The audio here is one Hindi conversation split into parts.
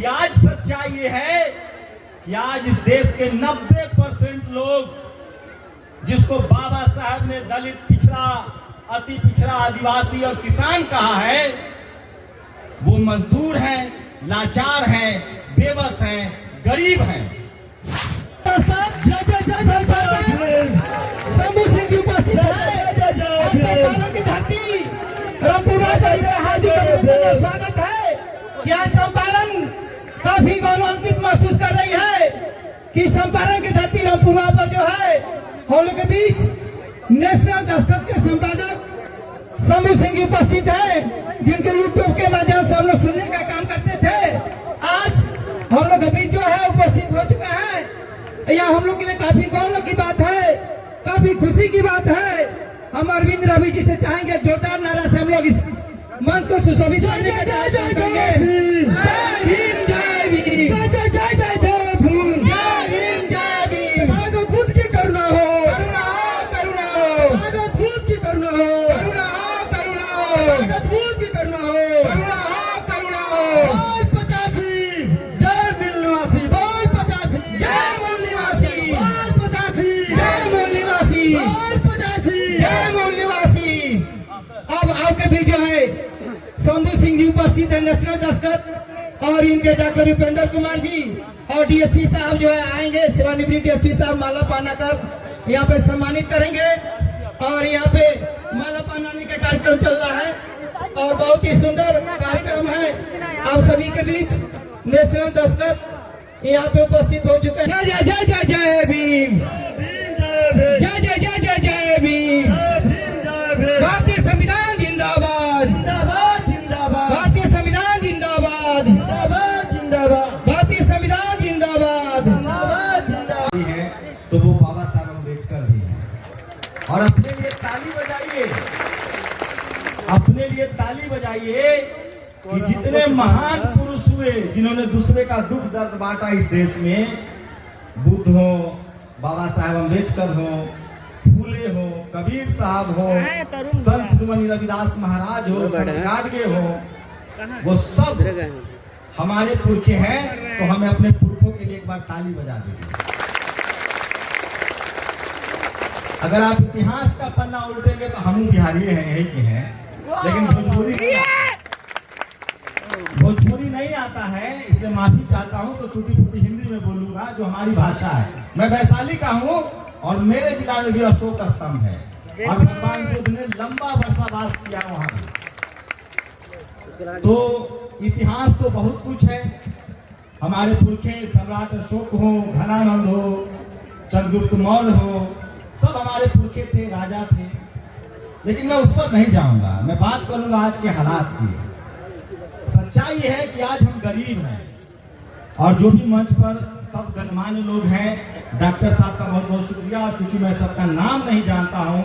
कि आज सच्चाई ये है कि आज इस देश के 90% लोग जिसको बाबा साहब ने दलित, पिछड़ा, अति पिछड़ा, आदिवासी और किसान कहा है, वो मजदूर हैं, लाचार हैं, बेबस हैं, गरीब हैं। शंभू सिंह जी उपस्थित है। स्वागत है। यहाँ चंपारण काफी गौरवान्वित महसूस कर रही है कि चंपारण की धरती रामपुरा पर जो है हम लोग के बीच नेशनल दस्तखत के संपादक शंभू सिंह जी उपस्थित है, जिनके यूट्यूब के माध्यम से हम लोग सुनने का काम करते थे। आज हम लोग के बीच जो है उपस्थित हो चुका है। यह हम लोग के लिए काफी गौरव की बात है, काफी खुशी की बात है। हम अरविंद रवि जी से चाहेंगे जोरदार नारा से हम लोग इस मंच को सुशोभित करने का प्रयास करेंगे। जय भीम, जय भीम, जय जय जय जय जय भीम, जय भीम, जय भीम। कागज खुद की करुणा हो, करुणा हो, करुणा हो, कागज खुद की करुणा हो, करुणा हो, करुणा हो, कागज खुद की करुणा हो, करुणा हो, करुणा हो। बोल 85 जय मिल निवासी, बोल 85 जय मूल निवासी, बोल 85 जय मूल निवासी, बोल 85 जय मूल निवासी। अब आपके भी जो है शंभू सिंह जी उपस्थित है, नेशनल दस्तखत, और इनके डॉक्टर उपेंद्र कुमार जी और डीएसपी साहब जो है आएंगे, सेवानिवृत्त डीएसपी साहब माला पहना कर यहाँ पे सम्मानित करेंगे। और यहाँ पे माला पहनाने का कार्यक्रम चल रहा है और बहुत ही सुंदर कार्यक्रम है। आप सभी के बीच नेशनल दस्तखत यहाँ पे उपस्थित हो चुके हैं। जय जय जय जय भीम, जय जय जय जय जय भीम। भारतीय संविधान जिंदाबाद, जिंदाबाद, जिंदाबाद। भारतीय संविधान जिंदाबाद, जिंदाबाद, जिंदाबाद। भारतीय संविधान जिंदाबाद, जिंदाबाद, जिंदाबाद। है तो वो बाबा साहब अम्बेडकर भी हैं। और अपने लिए ताली बजाइए, अपने लिए ताली बजाइए कि जितने महान पुरुष हुए जिन्होंने दूसरे का दुख दर्द बांटा इस देश में, बुद्ध हो, बाबा साहब अम्बेडकर हो, फूले हो, कबीर साहब हो, संत शिरोमणि रविदास महाराज हो, संत गाडगे हो, वो सब हमारे पुरखे हैं। तो हमें अपने पुरखों के लिए एक बार ताली बजा देंगे। अगर आप इतिहास का पन्ना उल्टेंगे तो हम बिहारी हैं, यही के हैं, लेकिन भोजपुरी नहीं आता है, इसलिए माफी चाहता हूं। तो टूटी फूटी हिंदी में बोलूंगा, जो हमारी भाषा है। मैं वैशाली का हूं और मेरे जिला में भी अशोक स्तंभ है और भगवान बुद्ध ने लंबा वर्षावास किया वहां। तो इतिहास तो बहुत कुछ है। हमारे पुरखे सम्राट अशोक हो, घनानंद हो, चंद्रगुप्त मौर्य हो, सब हमारे पुरखे थे, राजा थे। लेकिन मैं उस पर नहीं जाऊंगा, मैं बात करूंगा आज के हालात की। सच्चाई है कि आज हम गरीब हैं और जो भी मंच पर सब गणमान्य लोग हैं, डॉक्टर साहब का बहुत बहुत शुक्रिया। और चूंकि मैं सबका नाम नहीं जानता हूं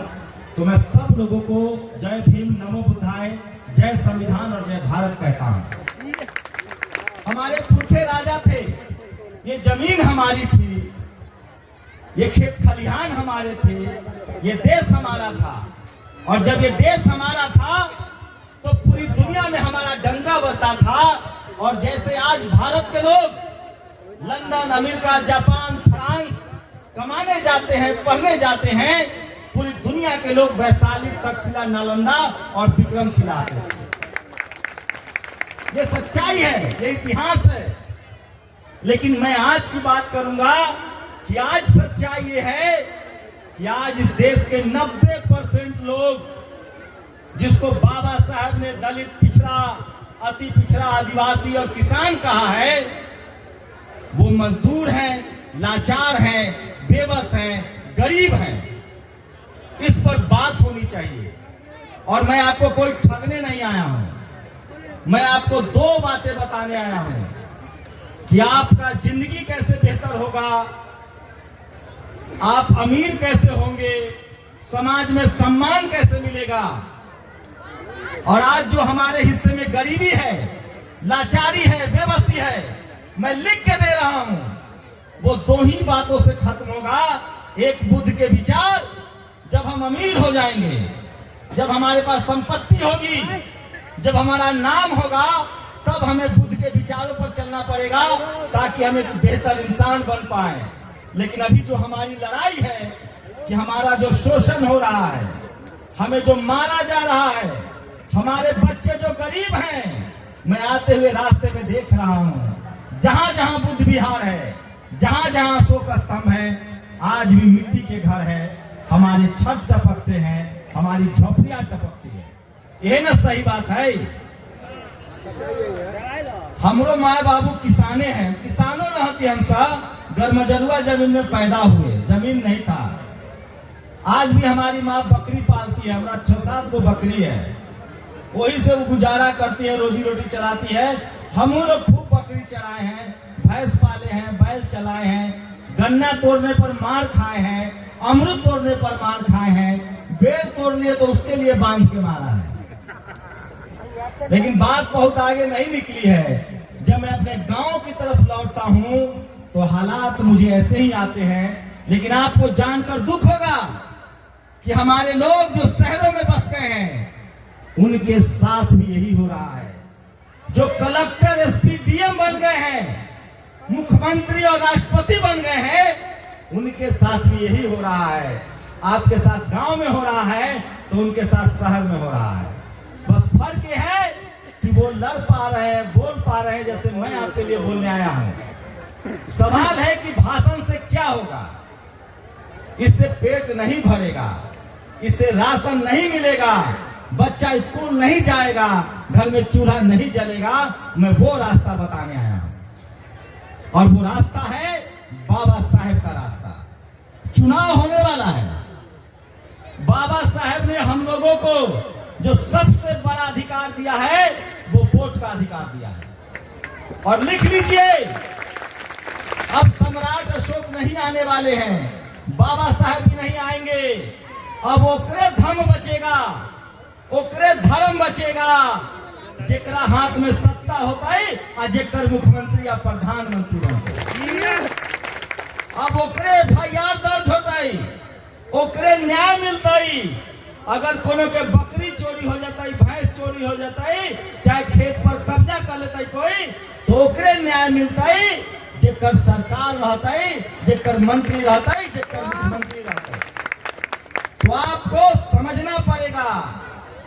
तो मैं सब लोगों को जय भीम, नमो बुद्धाय, जय संविधान और जय भारत कहता हूं। हमारे पुरखे राजा थे, ये जमीन हमारी थी, ये खेत खलिहान हमारे थे, ये देश हमारा था। और जब ये देश हमारा था तो पूरी दुनिया में हमारा डंका बजता था। और जैसे आज भारत के लोग लंदन, अमेरिका, जापान, फ्रांस कमाने जाते हैं, पढ़ने जाते हैं, पूरी दुनिया के लोग वैशाली, तक्षशिला, नालंदा और विक्रमशिला आते हैं। ये सच्चाई है, ये इतिहास है। लेकिन मैं आज की बात करूंगा कि आज सच्चाई ये है कि आज इस देश के 90% लोग जिसको बाबा साहब ने दलित, पिछड़ा, अति पिछड़ा, आदिवासी और किसान कहा है, वो मजदूर हैं, लाचार हैं, बेबस हैं, गरीब हैं। इस पर बात होनी चाहिए। और मैं आपको कोई ठगने नहीं आया हूं, मैं आपको दो बातें बताने आया हूं कि आपका जिंदगी कैसे बेहतर होगा, आप अमीर कैसे होंगे, समाज में सम्मान कैसे मिलेगा। और आज जो हमारे हिस्से में गरीबी है, लाचारी है, बेबसी है, मैं लिख के दे रहा हूं, वो दो ही बातों से खत्म होगा। एक, बुद्ध के विचार। जब हम अमीर हो जाएंगे, जब हमारे पास संपत्ति होगी, जब हमारा नाम होगा, तब हमें बुद्ध के विचारों पर चलना चलना पड़ेगा ताकि हम एक बेहतर इंसान बन पाए। लेकिन अभी जो हमारी लड़ाई है कि हमारा जो शोषण हो रहा है, हमें जो मारा जा रहा है, हमारे बच्चे जो गरीब हैं, मैं आते हुए रास्ते में देख रहा हूं जहां जहां बुद्ध विहार है, जहां जहां अशोक स्तंभ है, आज भी मिट्टी के घर है, हमारे छत टपकते हैं, हमारी झोपड़ियां टपकती है। ये ना सही बात है। हमरो माए बाबू किसाने हैं, किसानों रहती हम सब गर्मजरुआ जमीन में पैदा हुए, जमीन नहीं था। आज भी हमारी माँ बकरी पालती है, हमारा 6-7 गो बकरी है, वही से वो गुजारा करती है, रोजी रोटी चलाती है। हम लोग खूब बकरी चराए हैं, भैंस पाले हैं, बैल चलाए हैं, गन्ना तोड़ने पर मार खाए हैं, अमरूद तोड़ने पर मार खाए हैं, बेर तोड़ लिए तो उसके लिए बांध के मारा है। लेकिन बात बहुत आगे नहीं निकली है। जब मैं अपने गांव की तरफ लौटता हूं तो हालात मुझे ऐसे ही आते हैं। लेकिन आपको जानकर दुख होगा कि हमारे लोग जो शहरों में बस गए हैं उनके साथ भी यही हो रहा है। जो कलेक्टर, एसपी, डीएम बन गए हैं, मुख्यमंत्री और राष्ट्रपति बन गए हैं, उनके साथ भी यही हो रहा है। आपके साथ गांव में हो रहा है तो उनके साथ शहर में हो रहा है। बस फर्क ये है कि वो लड़ पा रहे हैं, बोल पा रहे हैं, जैसे मैं आपके लिए बोलने आया हूं। सवाल है कि भाषण से क्या होगा? इससे पेट नहीं भरेगा, इससे राशन नहीं मिलेगा, बच्चा स्कूल नहीं जाएगा, घर में चूल्हा नहीं जलेगा। मैं वो रास्ता बताने आया हूं और वो रास्ता है बाबा साहेब का रास्ता। चुनाव होने वाला है। बाबा साहेब ने हम लोगों को जो सबसे बड़ा अधिकार दिया है वो वोट का अधिकार दिया है। और लिख लीजिए, अब सम्राट अशोक नहीं आने वाले हैं, बाबा साहेब भी नहीं आएंगे। अब ओकरे धर्म बचेगा, ओकरे धर्म बचेगा जेकरा हाथ में सत्ता होता है और जेकर मुख्यमंत्री या प्रधानमंत्री बनते। अब ओकरे एफआईआर दर्ज होता है, ओकरे न्याय मिलता है। अगर कोनो के बकरी चोरी हो जाता है, भैंस चोरी हो जाता है, चाहे खेत पर कब्जा कर लेता है कोई, तो ओकरे न्याय मिलता है जेकर सरकार रहता है, जेकर मंत्री रहता है, जेकर मुख्यमंत्री रहता है। तो आपको समझना पड़ेगा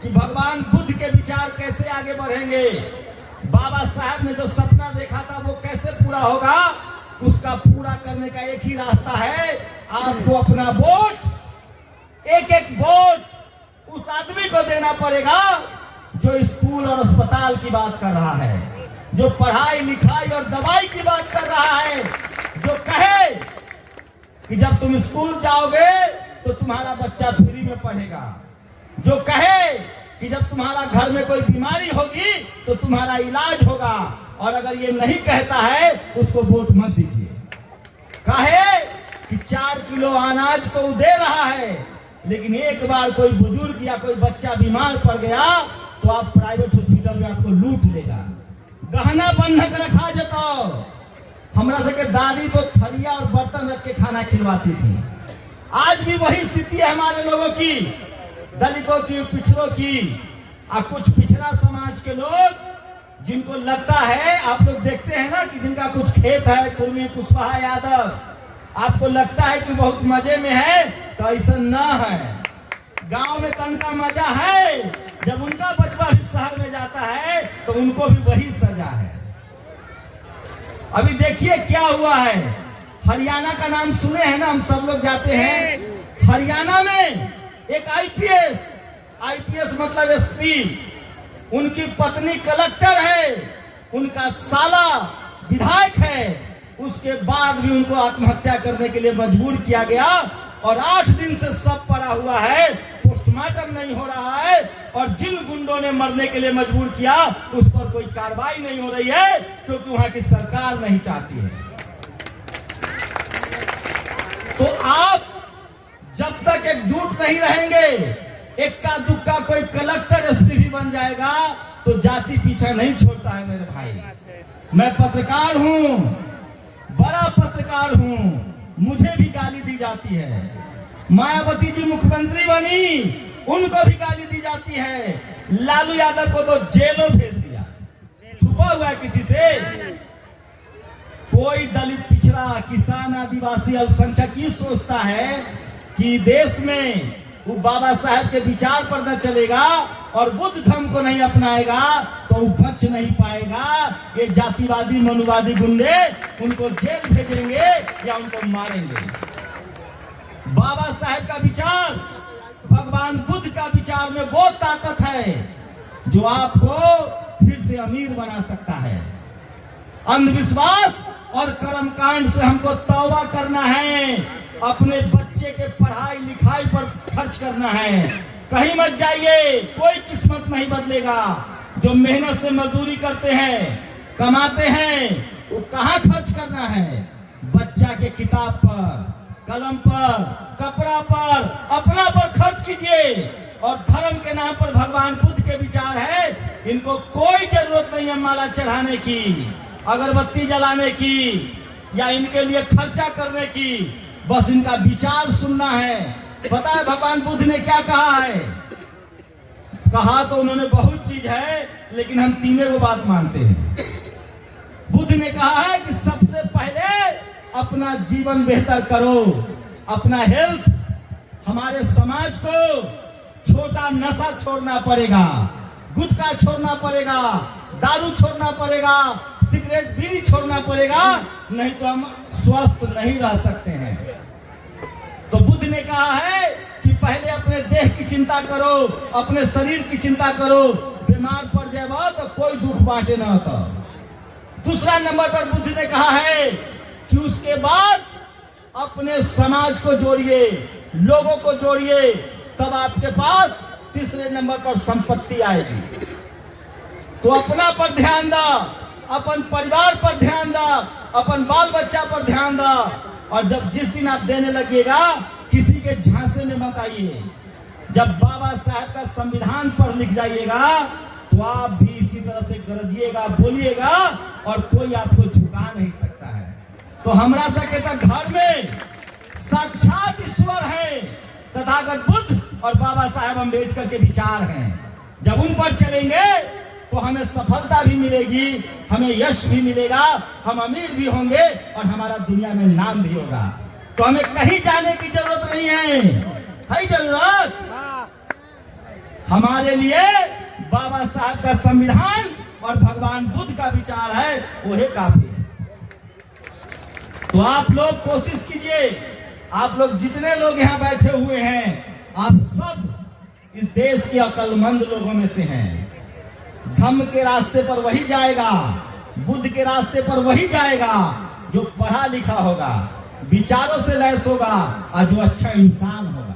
कि भगवान बुद्ध के विचार कैसे आगे बढ़ेंगे। बाबा साहब ने जो सपना देखा था वो कैसे पूरा होगा, उसका पूरा करने का एक ही रास्ता है। आपको अपना वोट, एक एक वोट उस आदमी को देना पड़ेगा जो स्कूल और अस्पताल की बात कर रहा है, जो पढ़ाई लिखाई और दवाई की बात कर रहा है, जो कहे कि जब तुम स्कूल जाओगे तो तुम्हारा बच्चा फ्री में पढ़ेगा, जो कहे कि जब तुम्हारा घर में कोई बीमारी होगी तो तुम्हारा इलाज होगा। और अगर ये नहीं कहता है उसको वोट मत दीजिए। कहे कि 4 किलो अनाज तो वो दे रहा है, लेकिन एक बार कोई बुजुर्ग या कोई बच्चा बीमार पड़ गया तो आप प्राइवेट हॉस्पिटल में आपको लूट लेगा, गहना बंधक रखा जाता। हमरा सबके दादी तो थलिया और बर्तन रख के खाना खिलवाती थी। आज भी वही स्थिति है हमारे लोगों की, दलितों की, पिछड़ों की। और कुछ पिछड़ा समाज के लोग जिनको लगता है, आप लोग देखते हैं ना कि जिनका कुछ खेत है, कुर्मी, कुशवाहा यादव, आपको लगता है कि बहुत मजे में है, तो ऐसा ना है। गांव में तनका मजा है, जब उनका बचवा भी शहर में जाता है तो उनको भी वही सजा है। अभी देखिए क्या हुआ है, हरियाणा का नाम सुने हैं ना, हम सब लोग जाते हैं। हरियाणा में एक आईपीएस मतलब एसपी, उनकी पत्नी कलेक्टर है, उनका साला विधायक है। उसके बाद भी उनको आत्महत्या करने के लिए मजबूर किया गया और 8 दिन से सब पड़ा हुआ है, पोस्टमार्टम नहीं हो रहा है। और जिन गुंडों ने मरने के लिए मजबूर किया उस पर कोई कार्रवाई नहीं हो रही है, क्योंकि वहां की सरकार नहीं चाहती है। तो आप जब तक एकजुट नहीं रहेंगे, इक्का दुक्का कोई कलेक्टर एसपी भी बन जाएगा तो जाति पीछा नहीं छोड़ता है मेरे भाई। मैं पत्रकार हूं, बड़ा पत्रकार हूं, मुझे भी गाली दी जाती है। मायावती जी मुख्यमंत्री बनी, उनको भी गाली दी जाती है। लालू यादव को तो जेलों भेज दिया, छुपा हुआ है किसी से। कोई दलित, पिछड़ा, किसान, आदिवासी, अल्पसंख्यक ये सोचता है कि देश में वो बाबा साहब के विचार पर न चलेगा और बुद्ध धर्म को नहीं अपनाएगा तो वो बच नहीं पाएगा। ये जातिवादी, मनुवादी गुंडे उनको जेल भेजेंगे या उनको मारेंगे। बाबा साहब का विचार, भगवान बुद्ध का विचार में वो ताकत है जो आपको फिर से अमीर बना सकता है। अंधविश्वास और कर्मकांड से हमको तौबा करना है, अपने बच्चे के पढ़ाई लिखाई पर खर्च करना है। कहीं मत जाइए, कोई किस्मत नहीं बदलेगा। जो मेहनत से मजदूरी करते हैं, कमाते हैं, वो कहाँ खर्च करना है? बच्चा के किताब पर, कलम पर, कपड़ा पर, अपना पर खर्च कीजिए। और धर्म के नाम पर भगवान बुद्ध के विचार है, इनको कोई जरूरत नहीं है माला चढ़ाने की, अगरबत्ती जलाने की या इनके लिए खर्चा करने की। बस इनका विचार सुनना है। पता है भगवान बुद्ध ने क्या कहा है? कहा तो उन्होंने बहुत चीज है, लेकिन हम तीनों को बात मानते हैं। बुद्ध ने कहा है कि सबसे पहले अपना जीवन बेहतर करो, अपना हेल्थ। हमारे समाज को छोटा नशा छोड़ना पड़ेगा, गुटखा छोड़ना पड़ेगा, दारू छोड़ना पड़ेगा, सिगरेट बीड़ी छोड़ना पड़ेगा, नहीं तो हम स्वस्थ नहीं रह सकते हैं। तो बुद्ध ने कहा है कि पहले अपने देह की चिंता करो, अपने शरीर की चिंता करो। बीमार पड़ जाएगा तो कोई दुख बांटे ना होता। दूसरा नंबर पर बुद्ध ने कहा है कि उसके बाद अपने समाज को जोड़िए, लोगों को जोड़िए, तब आपके पास तीसरे नंबर पर संपत्ति आएगी। तो अपना पर ध्यान दो, अपन परिवार पर ध्यान दो, अपन बाल बच्चा पर ध्यान दो। और जब जिस दिन आप देने लगिएगा, किसी के झांसे में मत आइए। जब बाबा साहब का संविधान पढ़ लिख जाइएगा तो आप भी इसी तरह से गरजिएगा, बोलिएगा और कोई आपको झुका नहीं सकता है। तो हमरा सके तो घर में साक्षात ईश्वर है, तथागत बुद्ध और बाबा साहब अम्बेडकर के विचार हैं। जब उन पर चलेंगे तो हमें सफलता भी मिलेगी, हमें यश भी मिलेगा, हम अमीर भी होंगे और हमारा दुनिया में नाम भी होगा। तो हमें कहीं जाने की जरूरत नहीं है जरूरत? हमारे लिए बाबा साहब का संविधान और भगवान बुद्ध का विचार है, वो है काफी है। तो आप लोग कोशिश कीजिए, आप लोग जितने लोग यहाँ बैठे हुए हैं, आप सब इस देश के अक्लमंद लोगों में से हैं। धम्म के रास्ते पर वही जाएगा, बुद्ध के रास्ते पर वही जाएगा जो पढ़ा लिखा होगा, विचारों से लैस होगा और जो अच्छा इंसान होगा।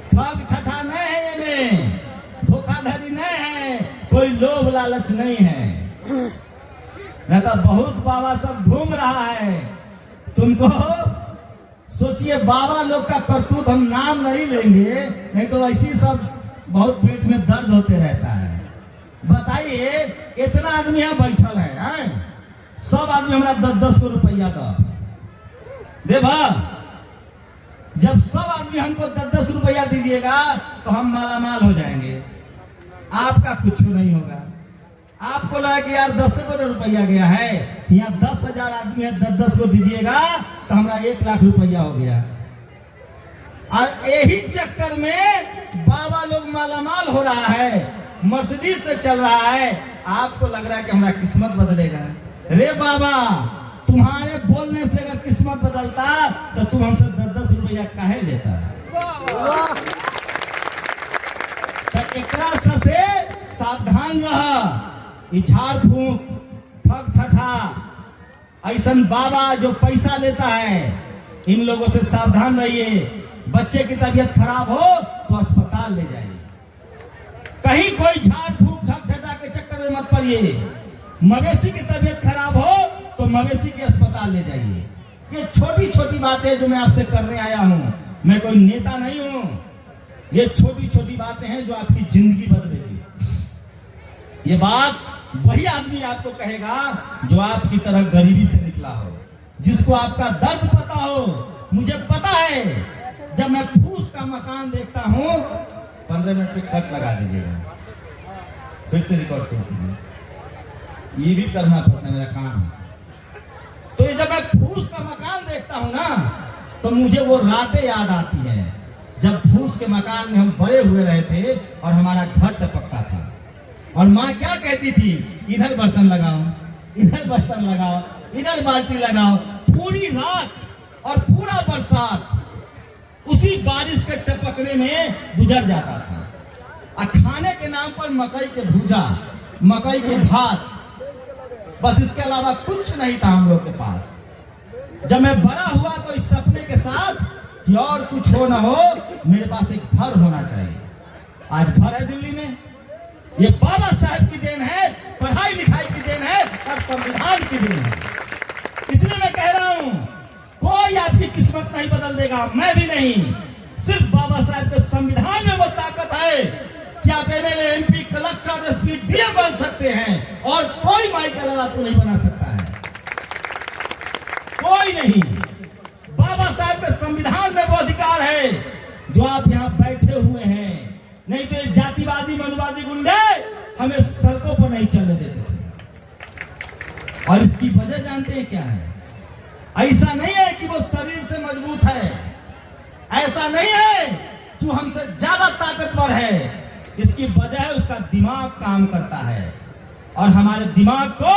ठग ठठा नहीं है, इन्हें धोखाधड़ी नहीं है, कोई लोभ लालच नहीं है। नहीं तो बहुत बाबा सब घूम रहा है। तुमको सोचिए, बाबा लोग का करतूत हम नाम नहीं लेंगे, नहीं तो ऐसी सब बहुत पेट में दर्द होते रहता है। बताइए, इतना आदमी यहाँ बैठल है, सब आदमी हमारा 10-10 को रुपया दे बा। जब सब आदमी हमको 10-10 रुपया दीजिएगा तो हम माला माल हो जाएंगे। आपका कुछ नहीं होगा। आपको लगा कि यार 10 को रुपया गया है, यहाँ 10,000 आदमी है, 10-10 को दीजिएगा तो हमारा 1 लाख रुपया हो गया। और यही चक्कर में बाबा लोग मालामाल हो रहा है, मर्सिडीज से चल रहा है। आपको लग रहा है कि हमारा किस्मत बदलेगा। रे बाबा, तुम्हारे बोलने से अगर किस्मत बदलता तो तुम हमसे 10-10 रुपया काहे लेता? तो एकरा से सावधान रह। झाड़ फूक, ठग ठठा, ऐसन बाबा जो पैसा लेता है, इन लोगों से सावधान रहिए। बच्चे की तबीयत खराब हो तो अस्पताल ले जाइए। कहीं कोई झाड़ फूक, ठग ठठा के चक्कर में मत पड़िए। मवेशी की तबीयत खराब हो तो मवेशी के अस्पताल ले जाइए। ये छोटी छोटी बातें जो मैं आपसे करने आया हूँ, मैं कोई नेता नहीं हूँ। ये छोटी छोटी बातें हैं जो आपकी जिंदगी बदलेगी। ये बात वही आदमी आपको कहेगा जो आपकी तरह गरीबी से निकला हो, जिसको आपका दर्द पता हो। मुझे पता है, जब मैं फूस का मकान देखता हूँ, 15 मिनट पे कट लगा दीजिएगा, फिर से रिकॉर्ड शुरू कीजिए। ये भी करना पड़ता है, मेरा काम है। ये जब मैं फूस का मकान देखता हूँ ना, तो मुझे वो रातें याद आती हैं जब फूस के मकान में हम बड़े हुए रहे थे और हमारा घर टपकता था। और माँ क्या कहती थी, इधर बर्तन लगाओ, इधर बर्तन लगाओ, इधर बाल्टी लगाओ। पूरी रात और पूरा बरसात उसी बारिश के टपकने में गुजर जाता था। और खाने के नाम पर मकई के भूजा, मकई के भात, बस इसके अलावा कुछ नहीं था हम लोग के पास। जब मैं बड़ा हुआ तो इस सपने के साथ कि और कुछ हो ना हो, मेरे पास एक घर होना चाहिए। आज घर है दिल्ली में, ये बाबा साहब की देन है, पढ़ाई लिखाई की देन है और संविधान की देन है। इसलिए मैं कह रहा हूं, कोई आपकी किस्मत नहीं बदल देगा, मैं भी नहीं। सिर्फ बाबा साहब के संविधान में वो ताकत है कि आप MLA, MP, collector, SP, DM बन सकते हैं और कोई माइकल आपको नहीं बना सकता है, कोई नहीं। बाबा साहब के संविधान में वो अधिकार है जो आप यहाँ बैठे हुए हैं। नहीं तो ये जातिवादी मनुवादी गुंडे हमें सड़कों पर नहीं चलने देते थे। और इसकी वजह जानते हैं क्या है? ऐसा नहीं है कि वो शरीर से मजबूत है, ऐसा नहीं है कि वो हमसे ज्यादा ताकतवर है। इसकी वजह है उसका दिमाग काम करता है और हमारे दिमाग को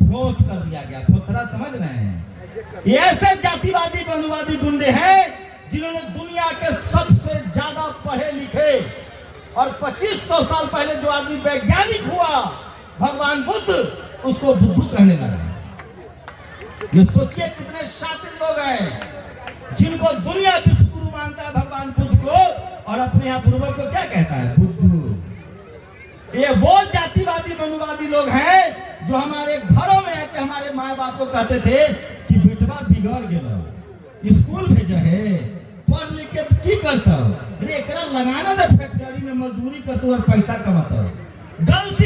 भोथ कर दिया गया। भोथरा समझ रहे हैं? ये ऐसे जातिवादी मनुवादी गुंडे हैं जिन्होंने दुनिया के सबसे ज्यादा पढ़े लिखे और 2500 साल पहले जो आदमी वैज्ञानिक हुआ, भगवान बुद्ध, उसको बुद्धू कहने लगा। ये सोचिए कितने शातिर लोग हैं जिनको दुनिया विश्व गुरु मानता है भगवान बुद्ध को, और अपने यहाँ पूर्वज को क्या कहता है? बुद्धू। ये वो जातिवादी मनुवादी लोग हैं जो हमारे घरों में है कि हमारे माँ बाप को कहते थे कि बेटवा बिगड़ गया, स्कूल भेजा है, पढ़ लिख के की करता हो, अरे एकरा लगाना था फैक्ट्री में मजदूरी करते और पैसा कमाता हो। गलती